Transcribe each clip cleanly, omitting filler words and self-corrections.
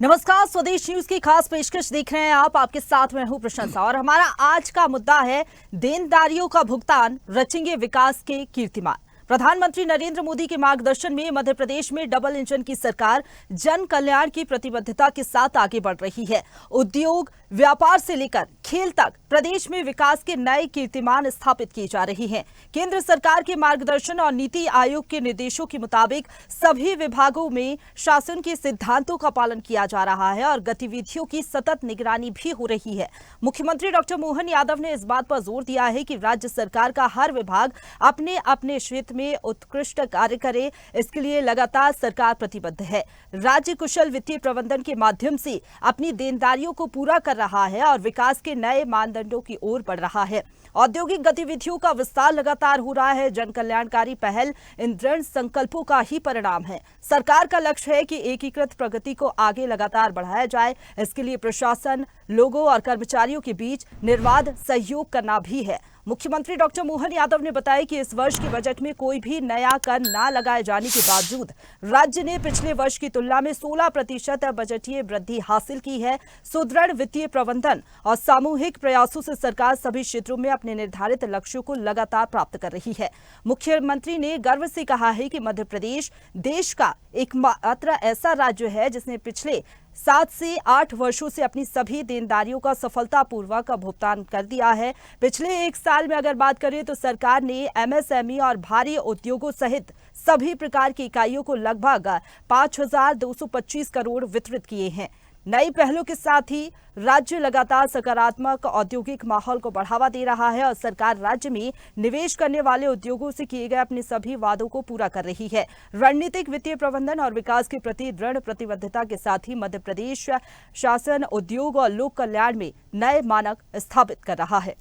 नमस्कार, स्वदेश न्यूज की खास पेशकश देख रहे हैं आप। आपके साथ में हूं प्रशंसा और हमारा आज का मुद्दा है देनदारियों का भुगतान रचेंगे विकास के कीर्तिमान। प्रधानमंत्री नरेंद्र मोदी के मार्गदर्शन में मध्य प्रदेश में डबल इंजन की सरकार जन कल्याण की प्रतिबद्धता के साथ आगे बढ़ रही है। उद्योग, व्यापार से लेकर खेल तक प्रदेश में विकास के नए कीर्तिमान स्थापित किए जा रहे हैं। केंद्र सरकार के मार्गदर्शन और नीति आयोग के निर्देशों के मुताबिक सभी विभागों में शासन के सिद्धांतों का पालन किया जा रहा है और गतिविधियों की सतत निगरानी भी हो रही है। मुख्यमंत्री डॉक्टर मोहन यादव ने इस बात पर जोर दिया है कि राज्य सरकार का हर विभाग अपने अपने क्षेत्र में उत्कृष्ट कार्य करे। इसके लिए लगातार सरकार प्रतिबद्ध है। राज्य कुशल वित्तीय प्रबंधन के माध्यम से अपनी देनदारियों को पूरा कर रहा है और विकास के नए मानदंडों की ओर बढ़ रहा है। औद्योगिक गतिविधियों का विस्तार लगातार हो रहा है। जन कल्याणकारी पहल इन दृढ़ संकल्पों का ही परिणाम है। सरकार का लक्ष्य है कि एकीकृत प्रगति को आगे लगातार बढ़ाया जाए। इसके लिए प्रशासन, लोगों और कर्मचारियों के बीच निर्बाध सहयोग करना भी है। मुख्यमंत्री डॉक्टर मोहन यादव ने बताया कि इस वर्ष के बजट में कोई भी नया कर न लगाए जाने के बावजूद राज्य ने पिछले वर्ष की तुलना में 16% बजटीय वृद्धि हासिल की है। सुदृढ़ वित्तीय प्रबंधन और सामूहिक प्रयासों से सरकार सभी क्षेत्रों में अपने निर्धारित लक्ष्यों को लगातार प्राप्त कर रही है। मुख्यमंत्री ने गर्व से कहा है कि मध्य प्रदेश देश का एकमात्र ऐसा राज्य है जिसने पिछले 7 से 8 वर्षों से अपनी सभी देनदारियों का सफलतापूर्वक भुगतान कर दिया है। पिछले एक साल में अगर बात करें तो सरकार ने एमएसएमई और भारी उद्योगों सहित सभी प्रकार की इकाइयों को लगभग 5,225 करोड़ वितरित किए हैं। नई पहलों के साथ ही राज्य लगातार सकारात्मक औद्योगिक माहौल को बढ़ावा दे रहा है और सरकार राज्य में निवेश करने वाले उद्योगों से किए गए अपने सभी वादों को पूरा कर रही है। रणनीतिक वित्तीय प्रबंधन और विकास के प्रति दृढ़ प्रतिबद्धता के साथ ही मध्य प्रदेश शासन उद्योग और लोक कल्याण में नए मानक स्थापित कर रहा है।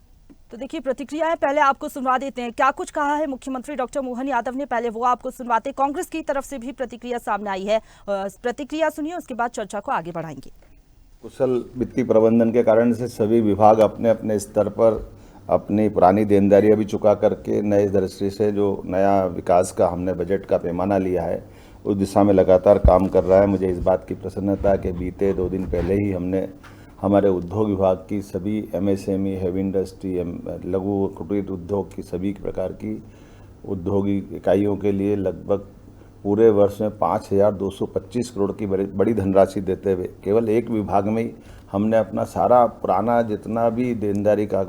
तो देखिए प्रतिक्रियाएं पहले आपको सुनवा देते हैं। क्या कुछ कहा है मुख्यमंत्री डॉक्टर मोहन यादव ने, पहले वो आपको सुनवाते। कांग्रेस की तरफ से भी प्रतिक्रिया सामने आई है, प्रतिक्रिया सुनिए, उसके बाद चर्चा को आगे बढ़ाएंगे। कुशल वित्तीय प्रबंधन के कारण से सभी विभाग अपने अपने स्तर पर अपनी पुरानी देनदारियां भी चुका करके नए दृष्टि से जो नया विकास का हमने बजट का पैमाना लिया है उस दिशा में लगातार काम कर रहा है। मुझे इस बात की प्रसन्नता है कि बीते 2 दिन पहले ही हमने हमारे उद्योग विभाग की सभी एमएसएमई, हैवी इंडस्ट्री, लघु कुटीर उद्योग की सभी प्रकार की औद्योगिक इकाइयों के लिए लगभग पूरे वर्ष में 5,225 करोड़ की बड़ी धनराशि देते हुए केवल एक विभाग में ही हमने अपना सारा पुराना जितना भी देनदारी का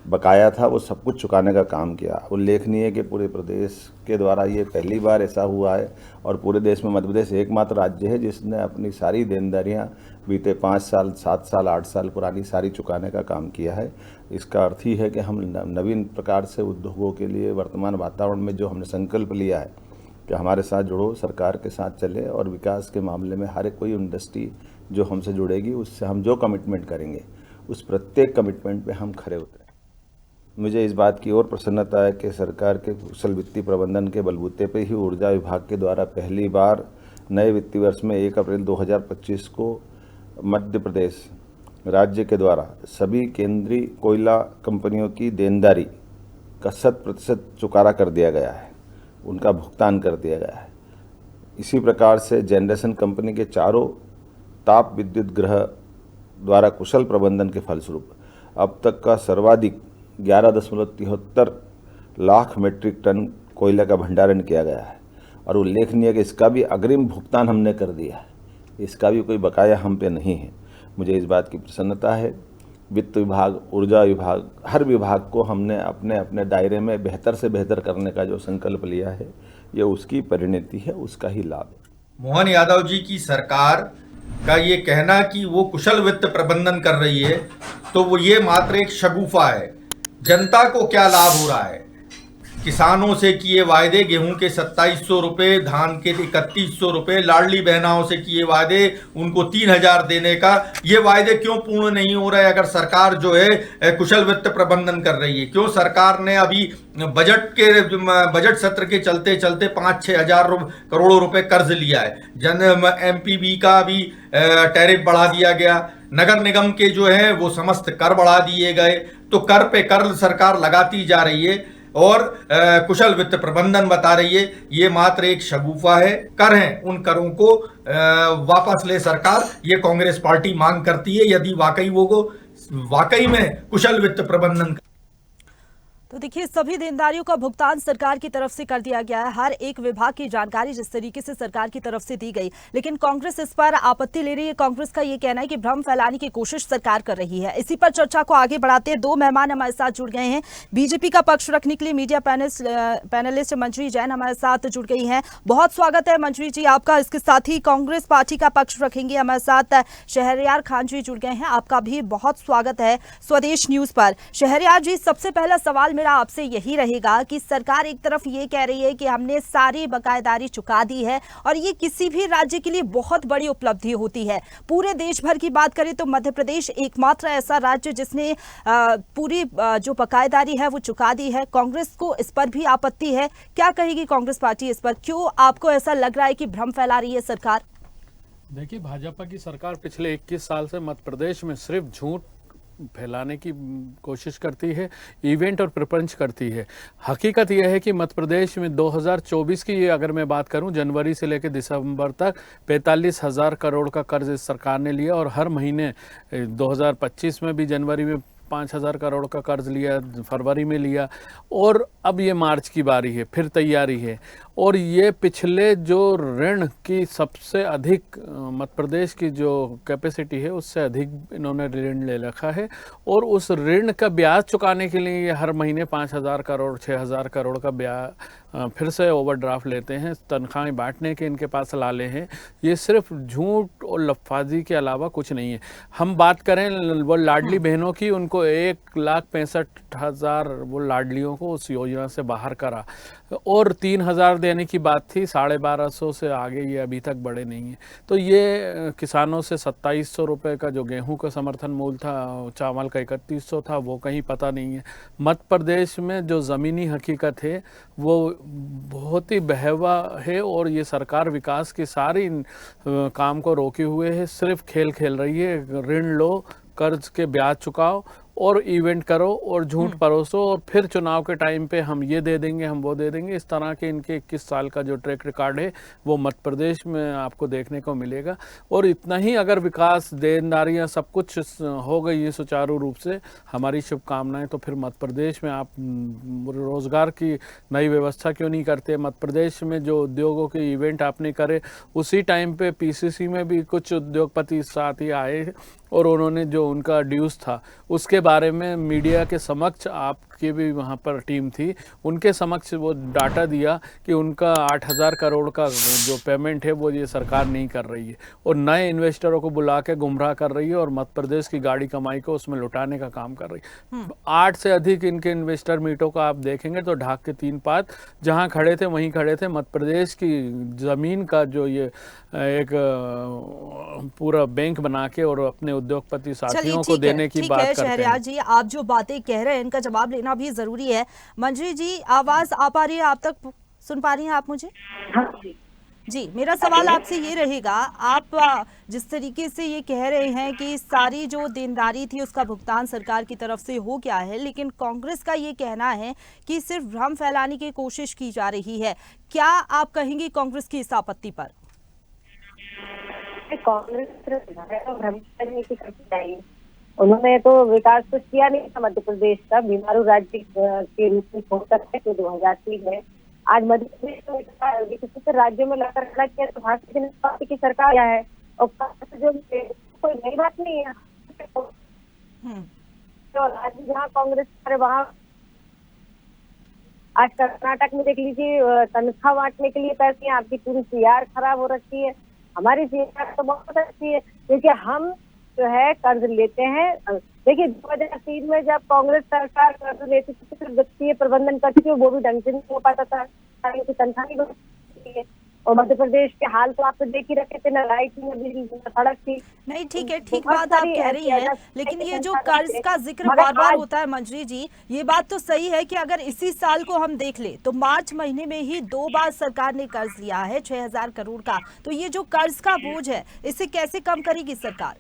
बकाया था वो सब कुछ चुकाने का काम किया। उल्लेखनीय है कि पूरे प्रदेश के द्वारा ये पहली बार ऐसा हुआ है और पूरे देश में मध्य प्रदेश एकमात्र राज्य है जिसने अपनी सारी देनदारियां बीते 5 साल, 7 साल, 8 साल पुरानी सारी चुकाने का काम किया है। इसका अर्थ ही है कि हम नवीन प्रकार से उद्योगों के लिए वर्तमान वातावरण में जो हमने संकल्प लिया है कि हमारे साथ जुड़ो, सरकार के साथ चले और विकास के मामले में हर एक कोई इंडस्ट्री जो हमसे जुड़ेगी उससे हम जो कमिटमेंट करेंगे उस प्रत्येक कमिटमेंट पे हम खरे उतरें। मुझे इस बात की और प्रसन्नता है कि सरकार के कुशल वित्तीय प्रबंधन के बलबूते पे ही ऊर्जा विभाग के द्वारा पहली बार नए वित्तीय वर्ष में 1 अप्रैल 2025 को मध्य प्रदेश राज्य के द्वारा सभी केंद्रीय कोयला कंपनियों की देनदारी का 100% चुकारा कर दिया गया है, उनका भुगतान कर दिया गया है। इसी प्रकार से जनरेशन कंपनी के चारों ताप विद्युत गृह द्वारा कुशल प्रबंधन के फलस्वरूप अब तक का सर्वाधिक 11.73 लाख मीट्रिक टन कोयला का भंडारण किया गया है और उल्लेखनीय है कि इसका भी अग्रिम भुगतान हमने कर दिया है, इसका भी कोई बकाया हम पे नहीं है। मुझे इस बात की प्रसन्नता है। वित्त विभाग, ऊर्जा विभाग, हर विभाग को हमने अपने अपने दायरे में बेहतर से बेहतर करने का जो संकल्प लिया है ये उसकी परिणति है, उसका ही लाभ है। मोहन यादव जी की सरकार का ये कहना कि वो कुशल वित्त प्रबंधन कर रही है तो वो ये मात्र एक शगुफा है। जनता को क्या लाभ हो रहा है? किसानों से किए वायदे, गेहूं के 2700 रुपये, धान के 3100 रुपये, लाडली बहनाओं से किए वायदे उनको 3000 देने का, ये वायदे क्यों पूर्ण नहीं हो रहे? अगर सरकार जो है कुशल वित्त प्रबंधन कर रही है, क्यों सरकार ने अभी बजट सत्र के चलते चलते 5-6 हजार करोड़ रुपए कर्ज लिया है? एमपीबी का भी टैरिफ बढ़ा दिया गया, नगर निगम के जो है वो समस्त कर बढ़ा दिए गए, तो कर पे कर सरकार लगाती जा रही है। और कुशल वित्त प्रबंधन बता रही है, ये मात्र एक शगुफा है। कर हैं उन करों को वापस ले सरकार, ये कांग्रेस पार्टी मांग करती है, यदि वाकई में कुशल वित्त प्रबंधन। तो देखिए, सभी देनदारियों का भुगतान सरकार की तरफ से कर दिया गया है। हर एक विभाग की जानकारी जिस तरीके से सरकार की तरफ से दी गई, लेकिन कांग्रेस इस पर आपत्ति ले रही है। कांग्रेस का ये कहना है कि भ्रम फैलाने की कोशिश सरकार कर रही है। इसी पर चर्चा को आगे बढ़ाते हैं। दो मेहमान हमारे साथ जुड़ गए हैं। बीजेपी का पक्ष रखने के लिए मीडिया पैनलिस्ट मंजरी जैन हमारे साथ जुड़ गई हैं। बहुत स्वागत है मंजरी जी आपका। इसके साथ ही कांग्रेस पार्टी का पक्ष रखेंगे हमारे साथ शहरयार खान जी जुड़ गए हैं। आपका भी बहुत स्वागत है स्वदेश न्यूज पर। शहरयार जी, सबसे पहला सवाल मेरा आपसे यही रहेगा कि सरकार एक तरफ ये कह रही है कि हमने सारी बकायेदारी चुका दी है और ये किसी भी राज्य के लिए बहुत बड़ी उपलब्धि होती है। पूरे देश भर की बात करें तो मध्य प्रदेश एकमात्र ऐसा राज्य जिसने पूरी जो बकायेदारी है वो चुका दी है। कांग्रेस को इस पर भी आपत्ति है। क्या कहेगी कांग्रेस पार्टी इस पर? क्यों आपको ऐसा लग रहा है कि भ्रम फैला रही है सरकार? देखिए, भाजपा की सरकार पिछले 21 साल से मध्य प्रदेश में सिर्फ झूठ फैलाने की कोशिश करती है, इवेंट और प्रपंच करती है। हकीकत यह है कि मध्य प्रदेश में 2024 की अगर मैं बात करूं, जनवरी से लेकर दिसंबर तक 45,000 करोड़ का कर्ज इस सरकार ने लिया और हर महीने 2025 में भी जनवरी में 5,000 करोड़ का कर्ज लिया, फरवरी में लिया और अब ये मार्च की बारी है, फिर तैयारी है। और ये पिछले जो ऋण की सबसे अधिक मध्य प्रदेश की जो कैपेसिटी है उससे अधिक इन्होंने ऋण ले रखा है और उस ऋण का ब्याज चुकाने के लिए ये हर महीने 5,000 करोड़ 6,000 करोड़ का ब्याज फिर से ओवरड्राफ्ट लेते हैं। तनख्वाहें बांटने के इनके पास लाले हैं। ये सिर्फ झूठ और लफाजी के अलावा कुछ नहीं है। हम बात करें वो लाडली बहनों की, उनको 1,65,000 वो लाडलियों को उस योजना से बाहर करा और 3,000 देने की बात थी, 1250 से आगे ये अभी तक बढ़े नहीं है। तो ये किसानों से 2,700 रुपये का जो गेहूं का समर्थन मूल्य था, चावल का 3,100 था, वो कहीं पता नहीं है। मध्य प्रदेश में जो ज़मीनी हकीकत है वो बहुत ही बहवा है और ये सरकार विकास की सारी काम को रोके हुए है। सिर्फ खेल खेल रही है। ऋण लो, कर्ज के ब्याज चुकाओ और इवेंट करो और झूठ परोसो और फिर चुनाव के टाइम पे हम ये दे देंगे, हम वो दे देंगे। इस तरह के इनके 21 साल का जो ट्रैक रिकॉर्ड है वो मध्य प्रदेश में आपको देखने को मिलेगा। और इतना ही अगर विकास, देनदारियां सब कुछ हो गई है सुचारू रूप से, हमारी शुभकामनाएं, तो फिर मध्य प्रदेश में आप रोजगार की नई व्यवस्था क्यों नहीं करते? मध्य प्रदेश में जो उद्योगों के इवेंट आपने करे, उसी टाइम पे पीसीसी में भी कुछ उद्योगपति साथ ही आए और उन्होंने जो उनका ड्यूज था उसके बारे में मीडिया के समक्ष, आपकी भी वहाँ पर टीम थी, उनके समक्ष वो डाटा दिया कि उनका 8,000 करोड़ का जो पेमेंट है वो ये सरकार नहीं कर रही है और नए इन्वेस्टरों को बुला के गुमराह कर रही है और मध्य प्रदेश की गाड़ी कमाई को उसमें लुटाने का काम कर रही है। 8 से अधिक इनके इन्वेस्टर मीटों का आप देखेंगे तो ढाक के 3 पात जहाँ खड़े थे वहीं खड़े थे। मध्य प्रदेश की ज़मीन का जो ये एक पूरा बैंक बना के और अपने उद्योगपति साथियों को देने की बात करते हैं। शहरयार जी, आप जो बातें कह रहे हैं इनका जवाब लेना भी जरूरी है। मंजरी जी, आवाज आ पा रही है? आप तक सुन पा रही हैं आप मुझे? हाँ जी, मेरा सवाल आपसे ये रहेगा, आप जिस तरीके से ये कह रहे हैं कि सारी जो देनदारी थी उसका भुगतान सरकार की तरफ से हो गया है, लेकिन कांग्रेस का ये कहना है कि सिर्फ भ्रम फैलाने की कोशिश की जा रही है। क्या आप कहेंगे कांग्रेस की इस आपत्ति पर? कांग्रेस भ्रम फैलाने की चाहिए। उन्होंने तो विकास कुछ किया नहीं था मध्य प्रदेश का, बीमारू राज्य के रूप में हो सकते थे 2003 में। आज मध्य प्रदेश विकसित राज्यों में लगा किया तो भारतीय जनता पार्टी की सरकार है और जो कोई नई बात नहीं है। तो आज जहाँ कांग्रेस वहाँ आज कर्नाटक में देख लीजिए, तनख्वाह बांटने के लिए पैसे, आपकी पूरी सीआर खराब हो रखी है। हमारी सीआर तो बहुत अच्छी है क्योंकि हम जो है कर्ज लेते हैं। देखिए 2003 में जब कांग्रेस सरकार कर्ज लेती थी तो वित्तीय प्रबंधन करती थी, वो भी ढंग से नहीं हो पाता था, तनख्वाह नहीं बढ़ती है। और मध्य प्रदेश के हाल तो आपने देख ही रखे थे, ना लाइट थी, ना बिजली, ना सड़क थी। नहीं, ठीक है, ठीक बात आप कह रही हैं, लेकिन ये जो कर्ज का जिक्र बार बार होता है मंजरी जी, ये बात तो सही है कि अगर इसी साल को हम देख ले तो मार्च महीने में ही 2 बार सरकार ने कर्ज लिया है 6,000 करोड़ का। तो ये जो कर्ज का बोझ है इसे कैसे कम करेगी सरकार?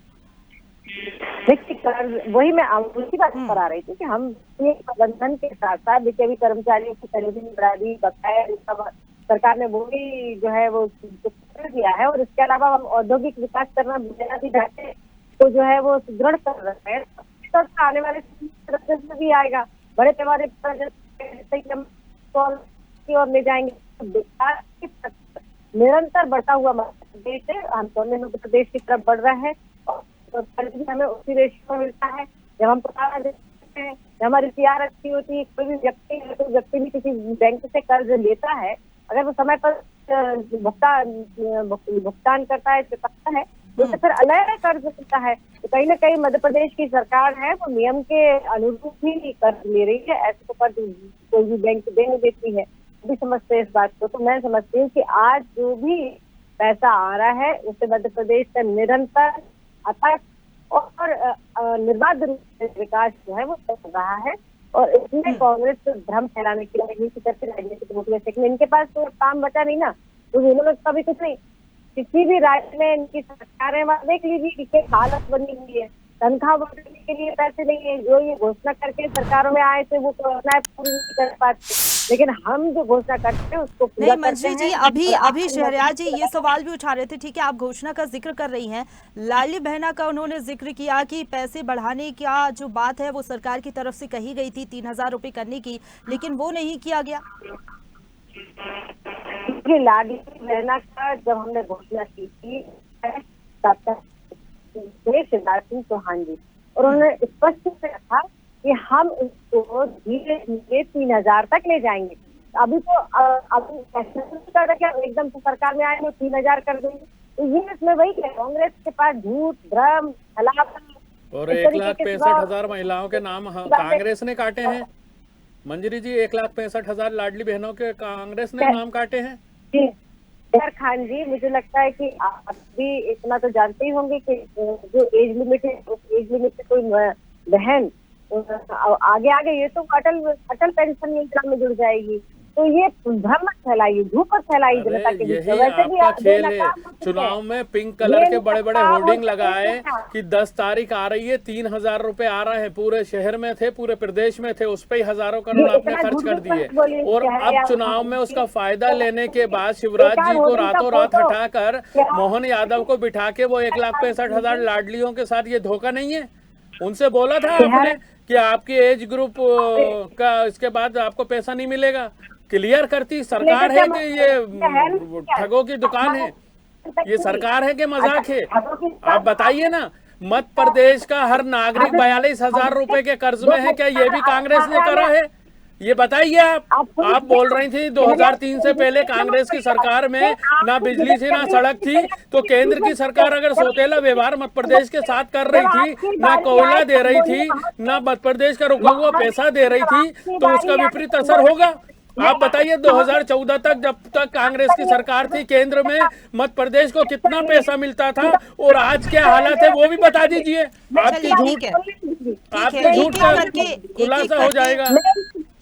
देखिए कर्ज, वही मैं उसी बात पर आ रही थी कि हम ये प्रबंधन के साथ साथ देखिए अभी कर्मचारियों की सैलरी बढ़ा दी, बकाया सरकार ने वो भी जो है वो कर दिया है। और इसके अलावा हम औद्योगिक विकास करना बुनियादी ढांचे तो जो है वो सुदृढ़ कर रहे हैं। तो आने वाले समय में भी आएगा, बड़े पैमाने पर की ओर ले जाएंगे। विकास की निरंतर बढ़ता हुआ मध्य प्रदेश है, हम मध्य प्रदेश की तरफ बढ़ रहा है और कर्ज भी हमें उसी रेशियो में मिलता है। जब हम पुराना देखते हैं, जब हमारी सीआर अच्छी होती है, कोई भी व्यक्ति है तो व्यक्ति भी किसी बैंक से कर्ज लेता है, अगर वो समय पर भुगतान करता है, चुकाता है, तो फिर अलग कर्ज मिलता है। तो कहीं ना कहीं मध्य प्रदेश की सरकार है वो नियम के अनुरूप ही कर्ज ले रही है। ऐसे तो कर्ज कोई भी बैंक दे नहीं देती है, भी समझते हैं इस बात को। तो मैं समझती हूँ कि आज जो भी पैसा आ रहा है उससे मध्य प्रदेश का निरंतर अथक और निर्बाध रूप से विकास जो है वो चल रहा है। और इसमें कांग्रेस भ्रम फैलाने के लिए राजनीतिक रूप में, लेकिन इनके पास तो काम बचा नहीं ना, तो इन्होंने कभी कुछ नहीं। किसी भी राज्य में इनकी सरकार है, वहाँ देख लीजिए कि हालत बनी हुई है, तनख्वाह बढ़ाने के लिए पैसे नहीं है। जो ये घोषणा करके सरकारों में आए थे वो घोषणाएं पूरी नहीं कर पाते, लेकिन हम जो घोषणा करते हैं उसको पूरा नहीं करते मंजरी जी, हैं। अभी शहरयार जी ये सवाल भी उठा रहे थे। ठीक है, आप घोषणा का जिक्र कर रही हैं, लाडली बहना का उन्होंने जिक्र किया कि पैसे बढ़ाने का जो बात है वो सरकार की तरफ से कही गई थी 3,000 रुपए करने की, लेकिन वो नहीं किया गया। लाडली बहना का जब हमने घोषणा की थी तब तक शिवराज सिंह चौहान जी, और उन्होंने स्पष्ट से कहा कि हम इसको धीरे धीरे 3,000 तक ले जाएंगे। अभी तो एकदम से सरकार में आए वो 3,000 कर देंगे, तो ये इसमें वही है, कांग्रेस के पास झूठ, भ्रम, छलावा। और 1,65,000 महिलाओं के नाम कांग्रेस ने काटे हैं मंजरी जी, 1,65,000 लाडली बहनों के कांग्रेस ने नाम काटे हैं। जी खान जी, मुझे लगता है कि आप भी इतना तो जानते ही होंगे कि जो एज लिमिट है उस एज लिमिट से कोई बहन आगे ये तो अटल पेंशन योजना में जुड़ जाएगी। तो ये भ्रम फैलाई, झूठ फैलाई जनता के बीच। वैसे भी आप खेल है चुनाव में पिंक कलर के बड़े बड़े होर्डिंग लगाए कि 10 तारीख आ रही है, 3,000 रुपए आ रहे हैं, पूरे शहर में थे, पूरे प्रदेश में थे, उस पे ही हजारों करोड़ आपने खर्च कर दिए। और अब चुनाव में उसका फायदा लेने के बाद शिवराज जी को रातों रात हटाकर मोहन यादव को बिठा के वो 1,65,000 लाडलियों के साथ ये धोखा नहीं है? उनसे बोला था आपने कि आपकी एज ग्रुप का इसके बाद आपको पैसा नहीं मिलेगा। क्लियर करती सरकार है कि ये ठगों की दुकान है? ये सरकार है कि मजाक है? आप बताइए ना। मध्य प्रदेश का हर नागरिक 42,000 रुपए के कर्ज में है, क्या ये भी कांग्रेस ने करा है? ये बताइए आप बोल रही थी 2003 से पहले कांग्रेस की सरकार में ना बिजली थी ना सड़क थी, तो केंद्र की सरकार अगर सौतेला व्यवहार मध्य प्रदेश के साथ कर रही थी, ना कोयला दे रही थी, ना मध्य प्रदेश का रुका हुआ पैसा दे रही थी, तो उसका विपरीत असर होगा। आप बताइए 2014 तक जब तक कांग्रेस की सरकार थी केंद्र में, मध्य प्रदेश को कितना पैसा मिलता था और आज क्या हालत है वो भी बता दीजिए। आपके झूठ का खुलासा हो जाएगा।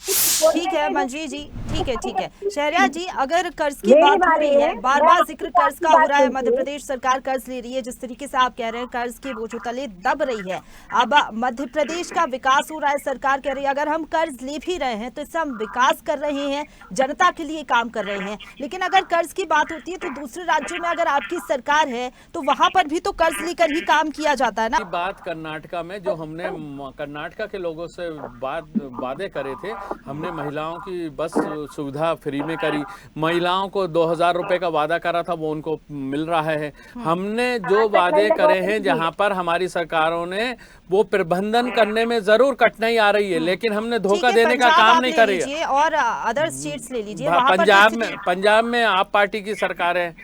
ठीक है मंजरी जी, ठीक है शहरयार जी, अगर कर्ज की बात हो रही है, बार बार जिक्र कर्ज का हो रहा है, मध्य प्रदेश सरकार कर्ज ले रही है, जिस तरीके से आप कह रहे हैं कर्ज के बोझों तले दब रही है। अब मध्य प्रदेश का विकास हो रहा है, सरकार कह रही है अगर हम कर्ज ले भी रहे हैं तो इससे हम विकास कर रहे हैं, जनता के लिए काम कर रहे हैं। लेकिन अगर कर्ज की बात होती है तो दूसरे राज्यों में अगर आपकी सरकार है तो वहां पर भी तो कर्ज लेकर ही काम किया जाता है ना। बात कर्नाटका में जो हमने कर्नाटका के लोगों से वादे करे थे, हमने महिलाओं की बस सुविधा फ्री में करी, महिलाओं को 2,000 रुपए का वादा करा था वो उनको मिल रहा है। हमने जो वादे करे हैं जहां पर हमारी सरकारों ने वो प्रबंधन करने में जरूर कठिनाई आ रही है, लेकिन हमने धोखा देने का काम नहीं करे। और अदर स्टेट्स ले लीजिए, पंजाब में आप पार्टी की सरकार है,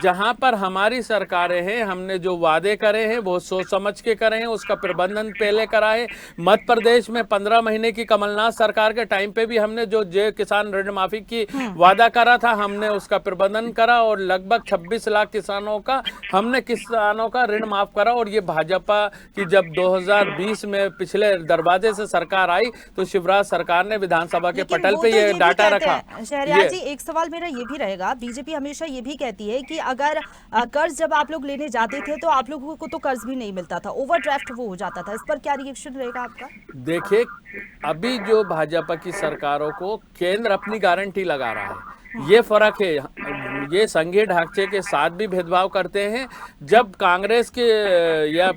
जहां पर हमारी सरकारें हैं, हमने जो वादे करे हैं वो सोच समझ के करे हैं, उसका प्रबंधन पहले करा है। मध्य प्रदेश में 15 महीने की कमलनाथ सरकार के टाइम पे भी हमने जो किसान ऋण माफी की वादा करा था, हमने उसका प्रबंधन करा और लगभग 26 लाख किसानों का हमने किसानों का ऋण माफ करा। और ये भाजपा की जब 2020 में पिछले दरवाजे से सरकार आई तो शिवराज सरकार ने विधानसभा के लेकिन पटल वो पे तो ये भी डाटा कहते रखा। हैं, शहरयार जी एक सवाल मेरा ये भी रहेगा, बीजेपी हमेशा ये भी कहती है कि अगर कर्ज जब आप लोग लेने जाते थे तो आप लोगों को तो कर्ज भी नहीं मिलता था, ओवरड्राफ्ट वो हो जाता था, इस पर क्या रिएक्शन रहेगा आपका? देखिए, अभी जो भाजपा की सरकारों को केंद्र अपनी गारंटी लगा रहा है, ये फर्क है। ये संघीय ढांचे के साथ भी भेदभाव करते हैं। जब कांग्रेस के या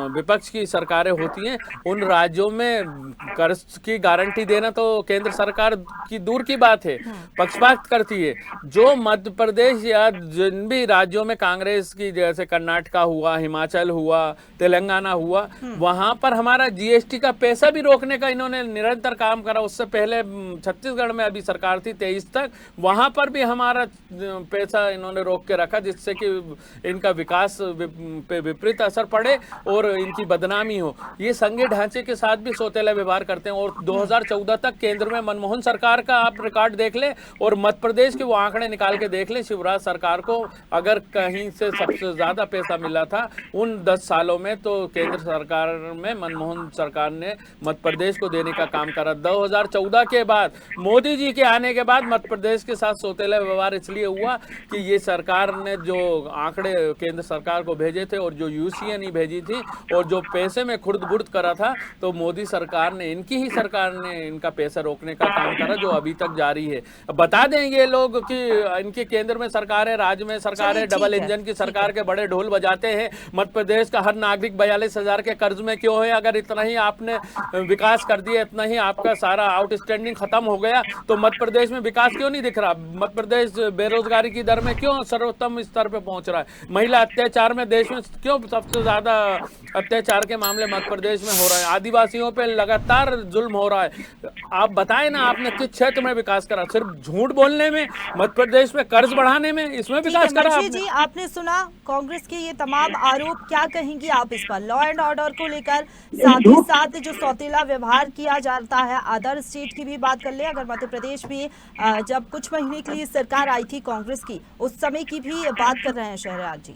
विपक्ष की सरकारें होती हैं, उन राज्यों में कर्ज की गारंटी देना तो केंद्र सरकार की दूर की बात है, पक्षपात करती है। जो मध्य प्रदेश या जिन भी राज्यों में कांग्रेस की, जैसे कर्नाटका हुआ, हिमाचल हुआ, तेलंगाना हुआ, वहां पर हमारा जीएसटी का पैसा भी रोकने का इन्होंने निरंतर काम करा। उससे पहले छत्तीसगढ़ में अभी सरकार थी 23 तक, वहां पर भी हमारा पैसा इन्होंने रोक के रखा, जिससे कि इनका विकास पे विपरीत असर पड़े और इनकी बदनामी हो। ये संघीय ढांचे के साथ भी सौतेला व्यवहार करते हैं। और 2014 तक केंद्र में मनमोहन सरकार का आप रिकॉर्ड देख ले और मध्य प्रदेश के वो आंकड़े निकाल के देख ले, शिवराज सरकार को अगर कहीं से सबसे ज्यादा पैसा मिला था उन 10 सालों में, तो केंद्र सरकार में मनमोहन सरकार ने मध्य प्रदेश को देने का काम करा। 2014 के बाद मोदी जी के आने के बाद मध्य प्रदेश के साथ सौतेला व्यवहार इसलिए हुआ कि ये सरकार ने जो आंकड़े केंद्र सरकार को भेजे थे और जो यूसीएन ही भेजी थी और जो पैसे में खुर्द बुर्द करा था, तो मोदी सरकार ने, इनकी ही सरकार ने इनका पैसा रोकने का काम करा, जो अभी तक जारी है। बता दें ये लोग कि इनके केंद्र में सरकार है, राज्य में सरकार है, डबल इंजन की सरकार के बड़े ढोल बजाते हैं। मध्य प्रदेश का हर नागरिक 42,000 के कर्ज में क्यों है? अगर इतना ही आपने विकास कर दिया, इतना ही आपका सारा आउटस्टैंडिंग खत्म हो गया, तो मध्य प्रदेश में विकास क्यों नहीं दिख रहा? मध्य प्रदेश बेरोजगारी की दर में क्यों सर्वोत्तम स्तर पे पहुंच रहा है? महिला अत्याचार में देश में क्यों सबसे ज्यादा अत्याचार के मामले मध्य प्रदेश में हो रहे हैं? आदिवासियों पे लगातार जुल्म हो रहा है। आप बताएं ना, आपने किस क्षेत्र में विकास करा? सिर्फ झूठ बोलने में, मध्य प्रदेश में कर्ज बढ़ाने में, इसमें विकास करा मंत्री जी, आपने सुना कांग्रेस के ये तमाम आरोप, क्या कहेंगी आप इस पर? लॉ एंड ऑर्डर को लेकर, साथ ही साथ जो सौतेला व्यवहार किया जाता है, अदर स्टेट की भी बात कर ले, अगर मध्य प्रदेश में जब कुछ महीने के लिए सरकार आई थी कांग्रेस की, उस समय की भी बात कर रहे हैं शहरयार जी।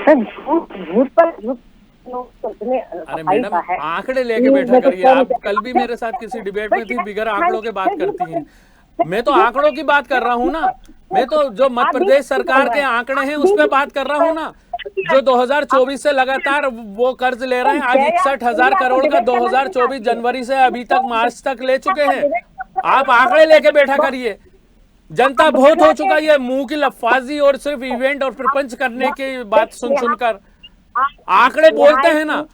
झूठ पर झूठ अरे मैडम, आंकड़े लेके बैठा करिए। आप कल भी मेरे साथ किसी डिबेट में थी, बिगर आंकड़ों के बात करती हैं। मैं तो आंकड़ों की बात कर रहा हूँ ना, मैं तो जो मध्य प्रदेश सरकार के आंकड़े हैं उस पर बात कर रहा हूँ ना, जो 2024 से लगातार वो कर्ज ले रहे हैं। आज 61,000 करोड़ का 2024 जनवरी से अभी तक मार्च तक ले चुके हैं। आप आंकड़े लेके बैठा करिए। जनता बहुत हो चुका है मुंह की लफाजी और सिर्फ इवेंट और प्रपंच करने की बात सुनकर। आंकड़े बोलते हैं ना,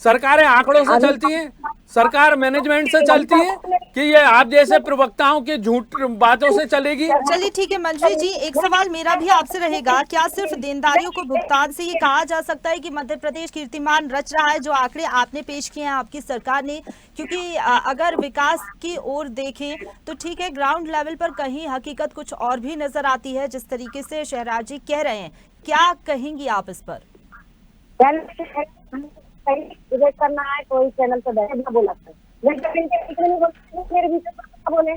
सरकारें आंकड़ों से चलती हैं, सरकार मैनेजमेंट से चलती है कि ये आप जैसे प्रवक्ताओं की झूठ बातों से चलेगी? चलिए ठीक है मंत्री जी, एक सवाल मेरा भी आपसे रहेगा, क्या सिर्फ देनदारियों को भुगतान से ये कहा जा सकता है कि मध्य प्रदेश कीर्तिमान रच रहा है, जो आंकड़े आपने पेश किए हैं आपकी सरकार ने? क्योंकि अगर विकास की ओर देखें तो ठीक है, ग्राउंड लेवल पर कहीं हकीकत कुछ और भी नजर आती है, जिस तरीके से शहरयार जी कह रहे हैं। क्या कहेंगी आप इस पर? करना है कोई चैनल पे बोला बोले।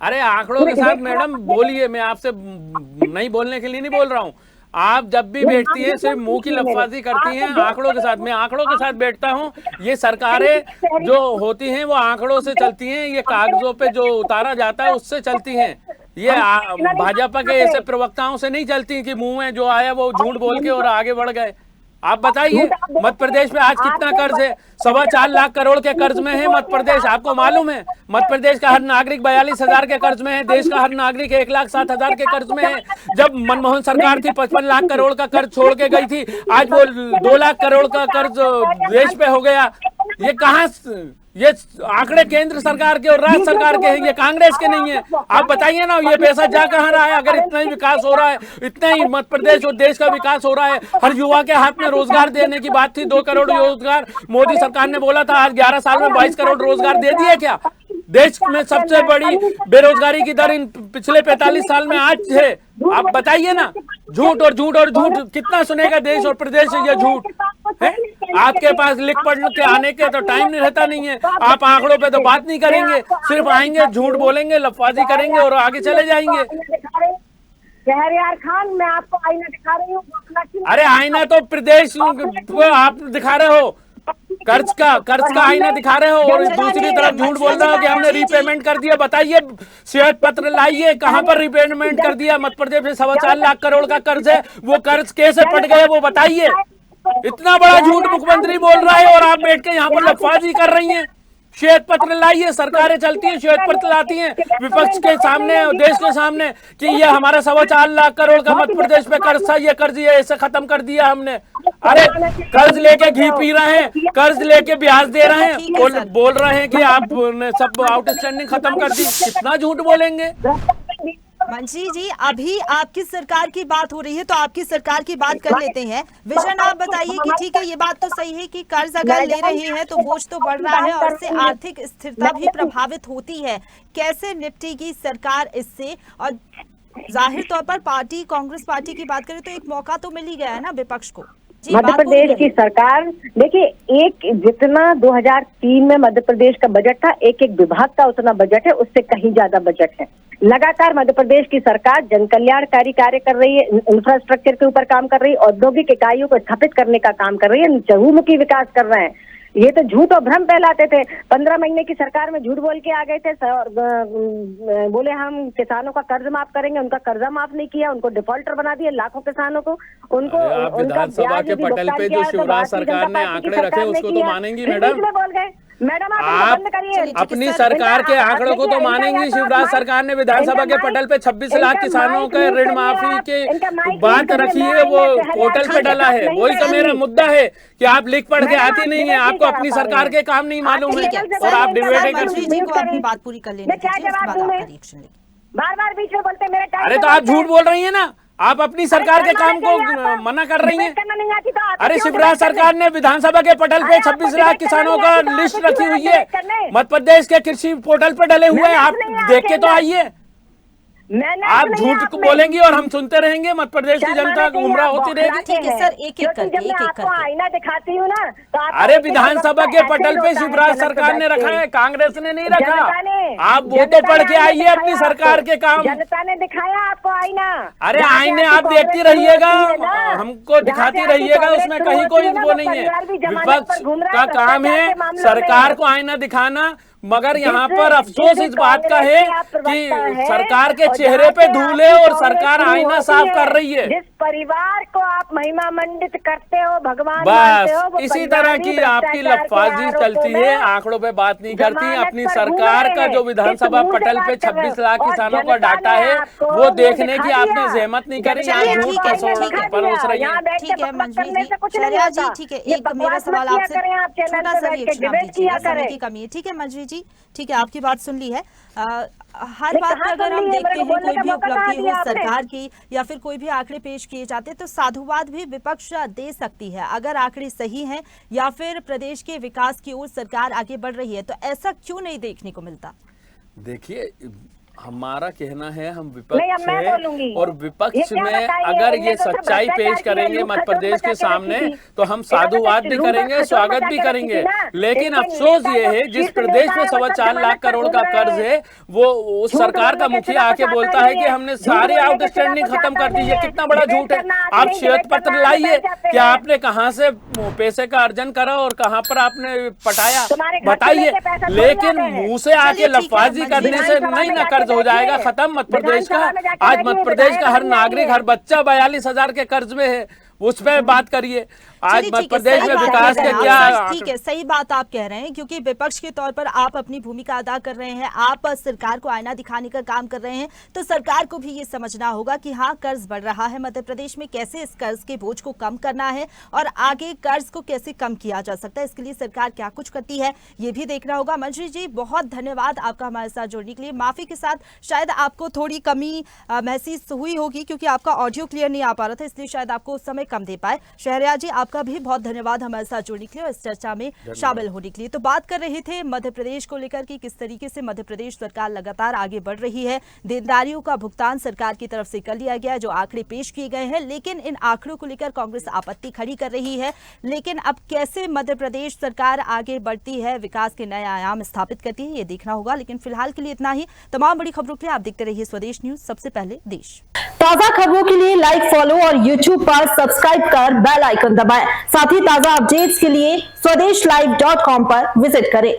अरे आंकड़ों के साथ मैडम बोलिए, मैं आपसे नहीं बोलने के लिए नहीं बोल रहा हूँ। आप जब भी बैठती हैं सिर्फ मुंह की लफाजी करती हैं आंकड़ों के साथ। मैं आंकड़ों के साथ बैठता हूँ। ये सरकारें जो होती हैं वो आंकड़ों से चलती हैं, ये कागजों पे जो उतारा जाता है उससे चलती हैं। ये भाजपा के ऐसे प्रवक्ताओं से नहीं चलती कि मुंह में जो आया वो झूठ बोल के और आगे बढ़ गए। आप बताइए, मध्य प्रदेश में आज कितना कर्ज है? 4.25 लाख करोड़ के कर्ज में है मध्य प्रदेश। आपको मालूम है? मध्य प्रदेश का हर नागरिक 42,000 के कर्ज में है। देश का हर नागरिक 1,07,000 के कर्ज में है। जब मनमोहन सरकार थी 55 लाख करोड़ का कर्ज छोड़ के गई थी, आज वो 2 लाख करोड़ का कर्ज देश पे हो गया। ये कहाँ? ये आंकड़े केंद्र सरकार के और राज्य सरकार के हैं, ये कांग्रेस के नहीं है। आप बताइए ना, ये पैसा जा कहाँ रहा है? अगर इतना ही विकास हो रहा है, इतना ही मध्य प्रदेश और देश का विकास हो रहा है, हर युवा के हाथ में रोजगार देने की बात थी, 2 करोड़ रोजगार मोदी सरकार ने बोला था। आज 11 साल में 22 करोड़ रोजगार दे दिए क्या? देश में सबसे बड़ी बेरोजगारी की दर इन पिछले 45 साल में आज है। आप बताइए ना, झूठ और झूठ और झूठ कितना सुनेगा देश और प्रदेश? ये झूठ है। आपके पास लिख पढ़ के आने के तो टाइम नहीं रहता नहीं है। आप आंकड़ों पे तो बात नहीं करेंगे, सिर्फ आएंगे, झूठ बोलेंगे, लफाजी करेंगे और आगे चले जाएंगे। शहरयार खान, मैं आपको आईना दिखा रही हूँ। अरे आईना तो प्रदेश आप दिखा रहे हो, कर्ज का आईना दिखा रहे हो और दूसरी तरफ झूठ बोल रहे हो कि हमने रीपेमेंट कर दिया। बताइए, श्वेत पत्र लाइए, कहां पर रीपेमेंट कर दिया? मध्य प्रदेश में 4.25 लाख करोड़ का कर्ज है, वो कर्ज कैसे पट गए वो बताइए। इतना बड़ा झूठ मुख्यमंत्री बोल रहा है और आप बैठ के यहाँ पर लफाजी कर रही हैं। श्वेत पत्र लाइए, सरकारें चलती हैं, श्वेत पत्र लाती हैं विपक्ष के सामने, देश के सामने कि ये हमारा 4.25 लाख करोड़ का मध्य प्रदेश पे कर्ज था, ये कर्ज ये ऐसे खत्म कर दिया हमने। अरे कर्ज लेके घी पी रहे हैं, कर्ज लेके ब्याज दे रहे हैं, बोल रहे हैं कि आपने सब आउटस्टैंडिंग खत्म कर दी। कितना झूठ बोलेंगे। मंजी जी, अभी आपकी सरकार की बात हो रही है तो आपकी सरकार की बात कर लेते हैं। विजन, आप बताइए कि ठीक है, ये बात तो सही है कि कर्ज अगर ले रहे हैं तो बोझ तो बढ़ रहा है और इससे आर्थिक स्थिरता भी प्रभावित होती है। कैसे निपटेगी सरकार इससे? और जाहिर तौर पर पार्टी, कांग्रेस पार्टी की बात करें तो एक मौका तो मिल ही गया है ना विपक्ष को। मध्य प्रदेश की सरकार, देखिए, एक जितना 2003 में मध्य प्रदेश का बजट था, एक एक विभाग का उतना बजट है, उससे कहीं ज्यादा बजट है। लगातार मध्य प्रदेश की सरकार जन कल्याणकारी कार्य कर रही है, इंफ्रास्ट्रक्चर के ऊपर काम कर रही है, औद्योगिक इकाइयों को स्थापित करने का काम कर रही है, चहुमुखी विकास कर रहे हैं। ये तो झूठ और भ्रम फैलाते थे। 15 महीने की सरकार में झूठ बोल के आ गए थे, बोले हम किसानों का कर्ज माफ करेंगे, उनका कर्जा माफ नहीं किया, उनको डिफॉल्टर बना दिया लाखों किसानों को। उनको विधानसभा के पटल पे जो शिवराज सरकार ने आंकड़े रखे उसको तो मानेंगी मैडम? बोल गए मैडम, आप अपनी सरकार के आंकड़ों को तो मानेंगी? शिवराज सरकार ने विधानसभा के पटल पे 26 लाख किसानों के ऋण माफी के बात रखी है, वो पोर्टल पे डाला है। वही तो मेरा मुद्दा है कि आप लिख पढ़ के आती नहीं है, आपको अपनी सरकार के काम नहीं मालूम है और आप डिबेट अपनी बात पूरी कर लेने बार बीच में बोलते मेरे टाइम। अरे तो आप झूठ बोल रही है ना, आप अपनी सरकार के काम को मना कर रही हैं। अरे शिवराज सरकार ने विधानसभा के पटल पे 26 लाख किसानों का लिस्ट रखी हुई है, मध्य प्रदेश के कृषि पोर्टल पे डले हुए हैं, आप देख के तो आइए। आप झूठ को बोलेंगी और हम सुनते रहेंगे, मध्य प्रदेश की जनता गुमराह होती रहेगी। ठीक है सर, एक एक करके आईना दिखाती हूँ ना तो अरे विधानसभा के पटल पे शिवराज सरकार ने रखा है, कांग्रेस ने नहीं रखा। आप वो तो पढ़ के आइए अपनी सरकार के काम। जनता ने दिखाया आपको आईना। अरे आईने आप देखती रहिएगा, हमको दिखाती रहिएगा, उसमें कहीं कोई वो नहीं है। विपक्ष का काम है सरकार को आईना दिखाना, मगर यहाँ पर अफसोस इस बात का है कि सरकार के चेहरे पे धूल है और सरकार आईना साफ कर रही है। जिस परिवार को आप महिमा मंडित करते हो, भगवान मानते हो, बस इसी तरह की आपकी लफाजी चलती है, आंकड़ों पे बात नहीं करती। अपनी सरकार का जो विधानसभा पटल पे 26 लाख किसानों का डाटा है वो देखने की आपने जहमत नहीं करी, आप झूठ परोस रही है। ठीक है मंजरी जी, शरिया जी, ठीक है, एक मेरा सवाल आपसे छोटा सा रिएक्शन आप दीजिएगा, समय की कमी है। ठीक है मंजरी जी, ठीक है, आपकी बात सुन ली है। हर बात पे अगर हम देखते हैं कोई भी उपलब्धि हो सरकार की या फिर कोई भी आंकड़े पेश किए जाते हैं तो साधुवाद भी विपक्ष दे सकती है अगर आंकड़े सही हैं या फिर प्रदेश के विकास की ओर सरकार आगे बढ़ रही है, तो ऐसा क्यों नहीं देखने को मिलता? देखिए, हमारा कहना है हम विपक्ष है और विपक्ष में अगर ये सच्चाई पेश करेंगे मध्य प्रदेश के सामने तो हम साधुवाद भी करेंगे, स्वागत भी करेंगे। लेकिन अफसोस ये है जिस प्रदेश में 4.25 लाख करोड़ का कर्ज है वो उस सरकार का मुखिया आके बोलता है कि हमने सारी आउटस्टैंडिंग खत्म कर दी है। कितना बड़ा झूठ है। आप श्वेत पत्र लाइए कि आपने कहाँ से पैसे का अर्जन करा और कहाँ पर आपने पटाया, बताइए। लेकिन मुंह से आके लफाजी करने से नहीं ना कर्ज हो जाएगा खत्म मध्य प्रदेश का। आज मध्य प्रदेश का हर नागरिक, हर बच्चा 42,000 के कर्ज में है, उस पर बात करिए। आज मध्य प्रदेश में विकास के क्या? ठीक है, सही बात आप कह रहे हैं क्योंकि विपक्ष के तौर पर आप अपनी भूमिका अदा कर रहे हैं, आप सरकार को आईना दिखाने का काम कर रहे हैं, तो सरकार को भी ये समझना होगा कि हाँ कर्ज बढ़ रहा है मध्य प्रदेश में, कैसे इस कर्ज के बोझ को कम करना है और आगे कर्ज को कैसे कम किया जा सकता है, इसके लिए सरकार क्या कुछ करती है ये भी देखना होगा। मंजरी जी, बहुत धन्यवाद आपका हमारे साथ जुड़ने के लिए। माफी के साथ शायद आपको थोड़ी कमी महसूस हुई होगी क्योंकि आपका ऑडियो क्लियर नहीं आ पा रहा था, इसलिए शायद आपको उस समय कम दे पाए। शहरियार जी, आपका भी बहुत धन्यवाद हमारे साथ जुड़ने के लिए और इस चर्चा में शामिल होने के लिए। तो बात कर रहे थे मध्य प्रदेश को लेकर कि किस तरीके से मध्य प्रदेश सरकार लगातार आगे बढ़ रही है, देनदारियों का भुगतान सरकार की तरफ से कर लिया गया, जो आंकड़े पेश किए गए हैं, लेकिन इन आंकड़ों को लेकर कांग्रेस आपत्ति खड़ी कर रही है। लेकिन अब कैसे मध्य प्रदेश सरकार आगे बढ़ती है, विकास के नए आयाम स्थापित करती है, ये देखना होगा। लेकिन फिलहाल के लिए इतना ही। तमाम बड़ी खबरों के लिए आप देखते रहिए स्वदेश न्यूज, सबसे पहले देश। ताजा खबरों के लिए लाइक, फॉलो और YouTube पर सब्सक्राइब कर बेल आइकन दबाएं। साथ ही ताजा अपडेट्स के लिए swedeshlive.com पर विजिट करें।